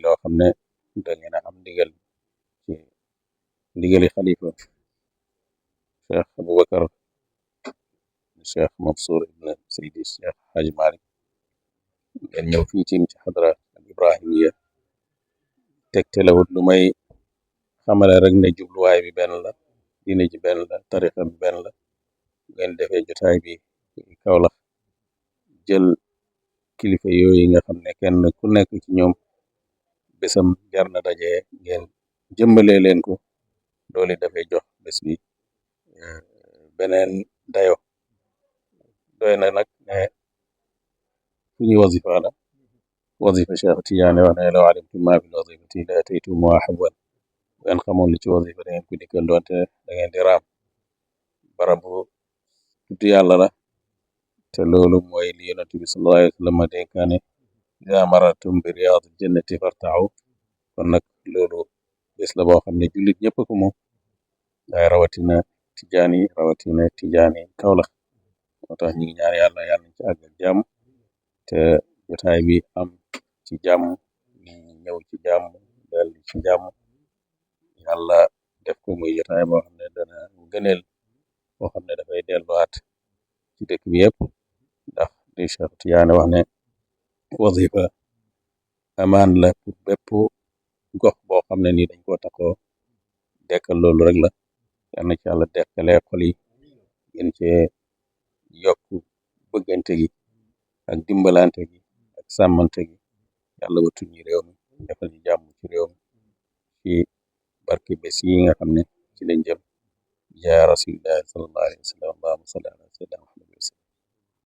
loo xam ne da ngeen a am ndigal ci ndigali xalifa Cheikh Aboubacar Cheikh Mansour ibn Seydi Cheikh Hadj Malick ngeen ñëw fii ci xadra al Ibrahimiya tegtalewut lu may xamale rek ne jubluwaay bi benn la diine ji benn la tarixa bi benn la ngeen defee jotaay bi Kawlax jël kilifa yooyu nga xam ne kenn ku nekk ci ñoom bésam jar na daje ngeen jëmbalee leen ko loolu dafay jox bés bi beneen dayo doy na nag ne fu ñuy wasifa la wasifa Cheikh Tidiane wax ne law alimtum ma fil wazifati la ataytumuha habwan ngeen xamoon li ci wasifa da ngeen ko dikkal doonte da ngeen di raam barabu tudd yàlla la te loolu mooy li yonent bi sallallahu alayhi wa sallam dénkaane ida maratum bi riyaadil jannati fartau kon nag loolu bés la boo xam ne jullit ñëpp ko moom waaye rawatina tijaani Kawlax moo tax ñu ngi ñaan yàlla yàlla nañ ci àgg ak jàmm te jotaay bi am ci jàmm ñu ñëw ci jàmm dal ci jàmm yàlla def ko muy jotaay boo xam ne dana gëneel boo xam ne dafay delluwaat ci dëkk bi yëpp ndax li Cheikh Tidiane wax ne wasifa amaan la pour bépp gox boo xam ne nii dañ koo taxoo dekkal loolu rek la yal na ci yàlla dekkalee xol yi gën cee yokk bëggante gi ak dimbalante gi ak sàmmante gi yàlla wattu ñu réew mi defal ñu jàmm ci réew mi ci barke bés yi nga xam ne ci lañ jëm yaa rasulillahi sallallahu alayhi wa sallam allahumma salli ala sayyidina Muhammad